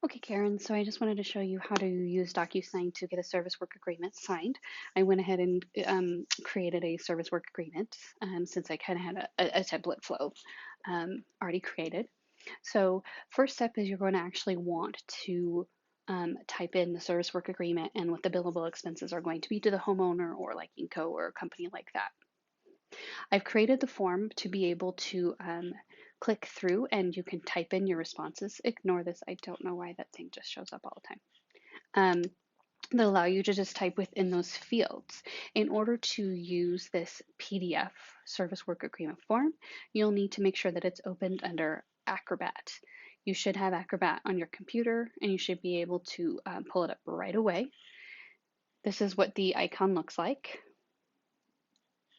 Okay, Karen, so I just wanted to show you how to use DocuSign to get a service work agreement signed. I went ahead and created a service work agreement since I kind of had a template flow already created. So first step is you're going to actually want to type in the service work agreement and what the billable expenses are going to be to the homeowner or like Inco or a company like that. I've created the form to be able to click through and you can type in your responses. Ignore this. I don't know why that thing just shows up all the time. Um, that allow you to just type within those fields. In order to use this PDF service work agreement form, you'll need to make sure that it's opened under Acrobat. You should have Acrobat on your computer and you should be able to pull it up right away. This is what the icon looks like.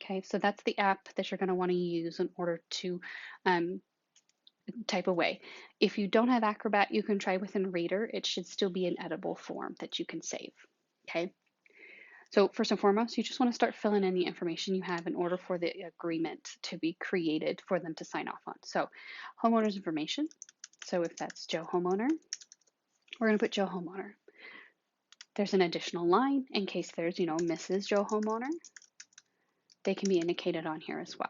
Okay, so that's the app that you're going to want to use in order to um, type away. If you don't have Acrobat, you can try within Reader. It should still be an editable form that you can save. Okay, so first and foremost, you just want to start filling in the information you have in order for the agreement to be created for them to sign off on. So homeowner's information. So if that's Joe homeowner, we're going to put Joe homeowner. There's an additional line in case there's, Mrs. Joe homeowner. They can be indicated on here as well.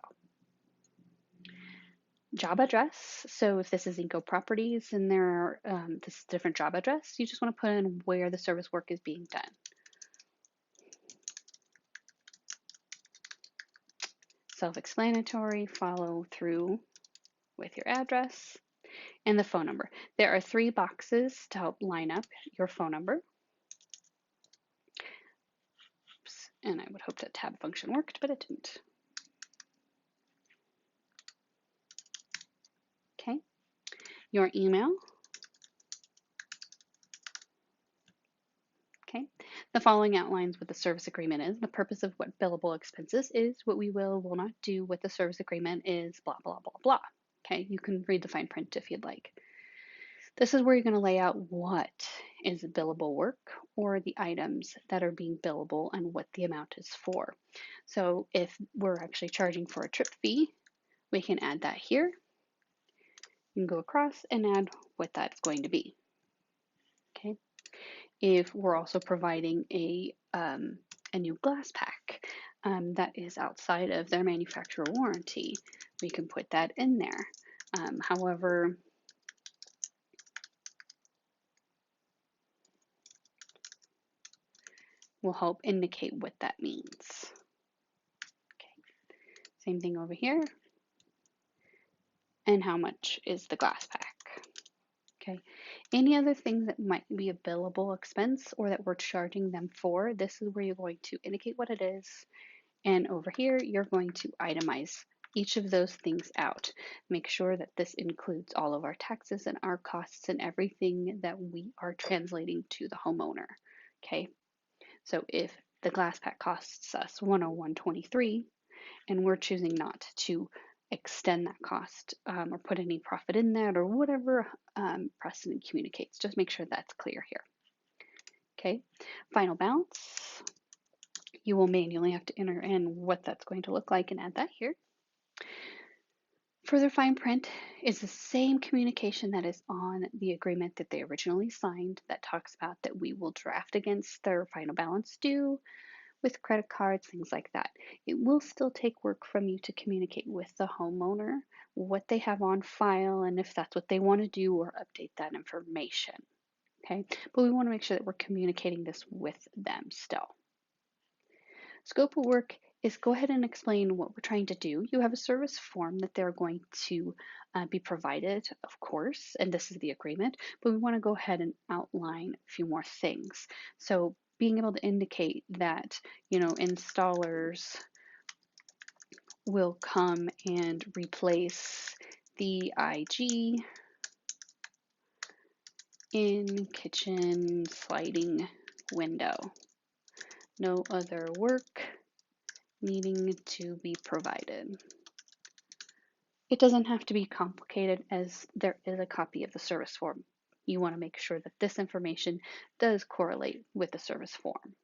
Job address. So if this is Inco Properties and there are this different job address, you just want to put in where the service work is being done. Self-explanatory, follow through with your address and the phone number. There are 3 boxes to help line up your phone number. Oops, and I would hope that tab function worked, but it didn't. Okay, your email. Okay, the following outlines what the service agreement is. The purpose of what billable expenses is, what we will not do with the service agreement is blah, blah, blah, blah. Okay, you can read the fine print if you'd like. This is where you're going to lay out what is billable work or the items that are being billable and what the amount is for. So if we're actually charging for a trip fee, we can add that here. You can go across and add what that's going to be. Okay. If we're also providing a new glass pack that is outside of their manufacturer warranty, we can put that in there. However, will help indicate what that means. Okay. Same thing over here. And how much is the glass pack? Okay. Any other things that might be a billable expense or that we're charging them for, this is where you're going to indicate what it is. And over here, you're going to itemize each of those things out. Make sure that this includes all of our taxes and our costs and everything that we are translating to the homeowner. Okay. So if the glass pack costs us $101.23 and we're choosing not to extend that cost or put any profit in that or whatever precedent communicates, just make sure that's clear here. Okay, final balance. You will manually have to enter in what that's going to look like and add that here. Further fine print is the same communication that is on the agreement that they originally signed that talks about that we will draft against their final balance due with credit cards, things like that. It will still take work from you to communicate with the homeowner what they have on file and if that's what they want to do or update that information. Okay, but we want to make sure that we're communicating this with them still. Scope of work is go ahead and explain what we're trying to do. You have a service form that they're going to be provided, of course, and this is the agreement, but we want to go ahead and outline a few more things. So being able to indicate that, installers will come and replace the IG in kitchen sliding window. No other work needing to be provided. It doesn't have to be complicated as there is a copy of the service form. You want to make sure that this information does correlate with the service form.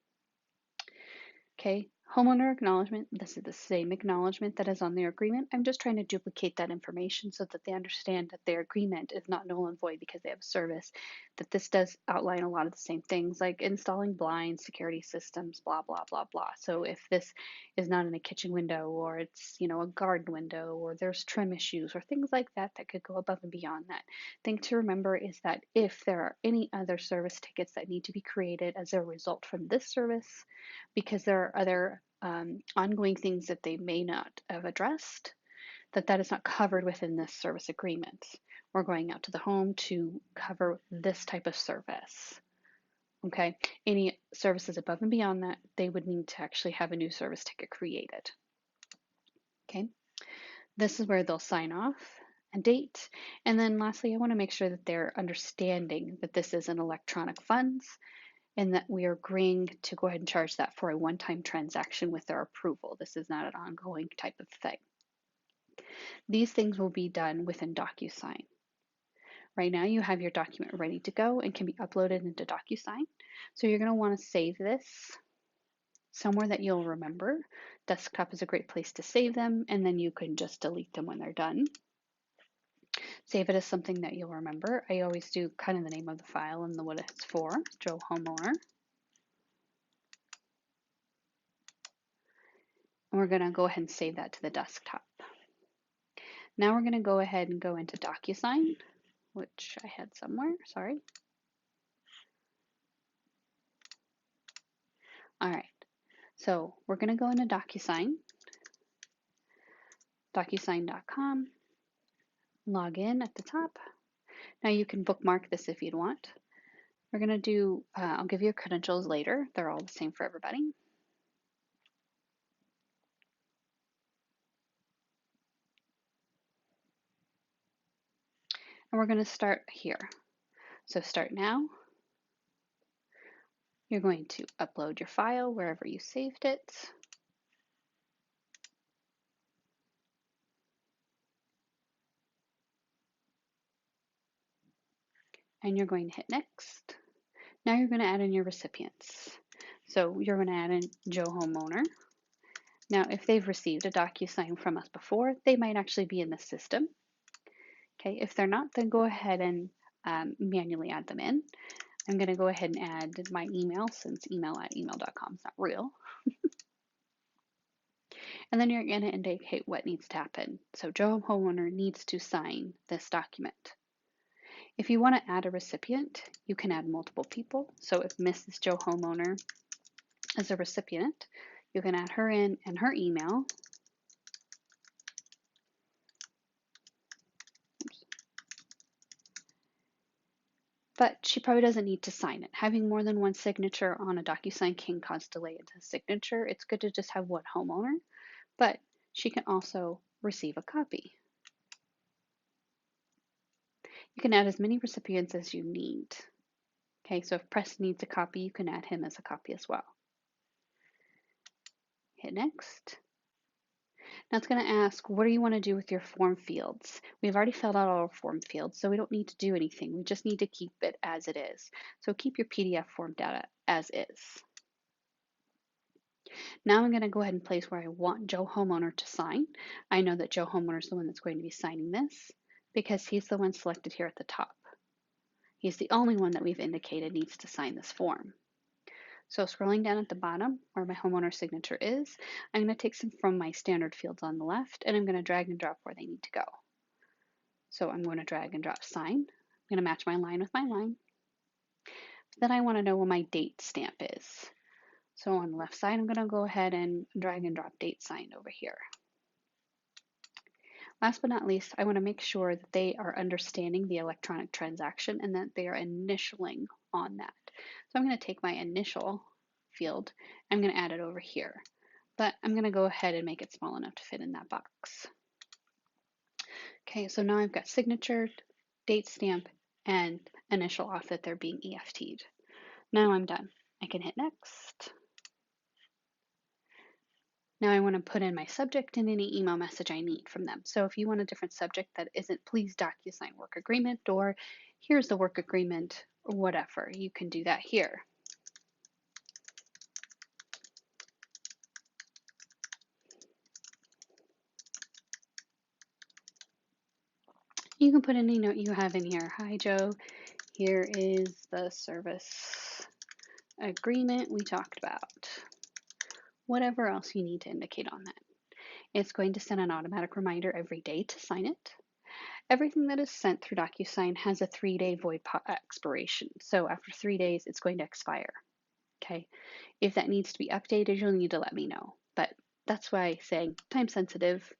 Okay, Homeowner acknowledgement, this is the same acknowledgement that is on their agreement. I'm just trying to duplicate that information so that they understand that their agreement is not null and void because they have a service, that this does outline a lot of the same things like installing blinds, security systems, blah, blah, blah, blah. So if this is not in a kitchen window or it's, a garden window or there's trim issues or things like that that could go above and beyond that. Thing to remember is that if there are any other service tickets that need to be created as a result from this service, because there are other ongoing things that they may not have addressed, that is not covered within this service agreement. We're going out to the home to cover this type of service. Okay, any services above and beyond that, they would need to actually have a new service ticket created. Okay, this is where they'll sign off a date. And then lastly, I want to make sure that they're understanding that this is an electronic funds and that we are agreeing to go ahead and charge that for a one-time transaction with their approval. This is not an ongoing type of thing. These things will be done within DocuSign. Right now you have your document ready to go and can be uploaded into DocuSign. So you're going to want to save this somewhere that you'll remember. Desktop is a great place to save them, and then you can just delete them when they're done. Save it as something that you'll remember. I always do kind of the name of the file and what it's for, Joe Homeowner. And we're going to go ahead and save that to the desktop. Now we're going to go ahead and go into DocuSign, which I had somewhere, sorry. All right, so we're going to go into DocuSign, DocuSign.com, log in at the top. Now you can bookmark this if you'd want. We're going to do, I'll give you credentials later. They're all the same for everybody. And we're going to start here. So start now. You're going to upload your file wherever you saved it. And you're going to hit next. Now you're going to add in your recipients. So you're going to add in Joe Homeowner. Now, if they've received a DocuSign from us before, they might actually be in the system. Okay, if they're not, then go ahead and manually add them in. I'm going to go ahead and add my email since email@email.com is not real. And then you're going to indicate what needs to happen. So Joe Homeowner needs to sign this document. If you want to add a recipient, you can add multiple people. So if Mrs. Joe Homeowner is a recipient, you can add her in and her email. But she probably doesn't need to sign it. Having more than one signature on a DocuSign can cause delay in the signature. It's good to just have one homeowner, but she can also receive a copy. You can add as many recipients as you need. Okay, so if Preston needs a copy, you can add him as a copy as well. Hit next. Now it's going to ask, what do you want to do with your form fields? We've already filled out all our form fields, so we don't need to do anything. We just need to keep it as it is. So keep your PDF form data as is. Now I'm going to go ahead and place where I want Joe Homeowner to sign. I know that Joe Homeowner is the one that's going to be signing this because he's the one selected here at the top. He's the only one that we've indicated needs to sign this form. So scrolling down at the bottom where my homeowner signature is, I'm going to take some from my standard fields on the left and I'm going to drag and drop where they need to go. So I'm going to drag and drop sign. I'm going to match my line with my line. Then I want to know what my date stamp is. So on the left side, I'm going to go ahead and drag and drop date sign over here. Last but not least, I want to make sure that they are understanding the electronic transaction and that they are initialing on that. So I'm going to take my initial field, I'm going to add it over here, but I'm going to go ahead and make it small enough to fit in that box. Okay, so now I've got signature, date stamp, and initial off that they're being EFT'd. Now I'm done. I can hit next. Now I want to put in my subject and any email message I need from them. So if you want a different subject that isn't please DocuSign work agreement or here's the work agreement or whatever, you can do that here. You can put any note you have in here. Hi, Joe. Here is the service agreement we talked about. Whatever else you need to indicate on that. It's going to send an automatic reminder every day to sign it. Everything that is sent through DocuSign has a 3-day void expiration. So after 3 days, it's going to expire. Okay. If that needs to be updated, you'll need to let me know. But that's why saying time sensitive,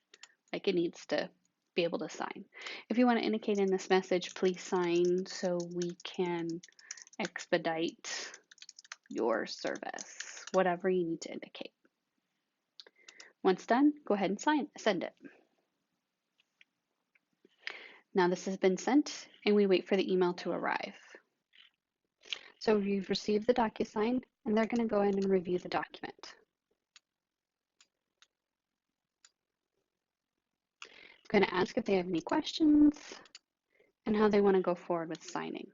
like it needs to be able to sign. If you want to indicate in this message, please sign so we can expedite your service, whatever you need to indicate. Once done, go ahead and send it. Now this has been sent and we wait for the email to arrive. So you've received the DocuSign and they're going to go in and review the document. I'm going to ask if they have any questions and how they want to go forward with signing.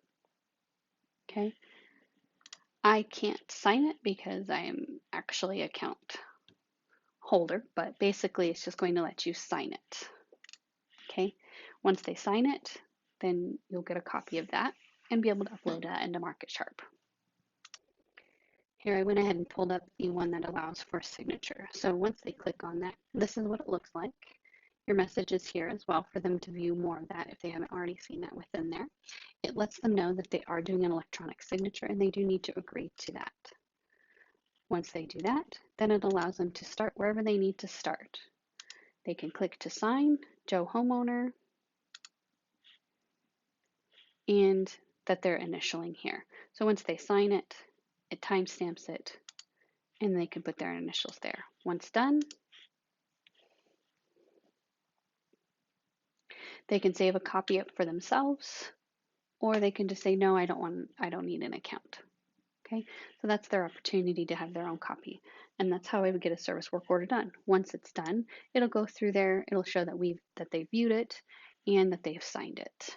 Okay. I can't sign it because I am actually account holder, but basically it's just going to let you sign it. Okay. Once they sign it, then you'll get a copy of that and be able to upload that into MarketSharp. Here I went ahead and pulled up the one that allows for signature. So once they click on that, this is what it looks like. Your message is here as well for them to view more of that if they haven't already seen that within there. It lets them know that they are doing an electronic signature and they do need to agree to that. Once they do that, then it allows them to start wherever they need to start. They can click to sign, Joe Homeowner, and that they're initialing here. So once they sign it, it timestamps it, and they can put their initials there. Once done, they can save a copy up for themselves, or they can just say, no, I don't need an account. Okay, so that's their opportunity to have their own copy. And that's how I would get a service work order done. Once it's done, it'll go through there, it'll show that they've viewed it and that they've signed it.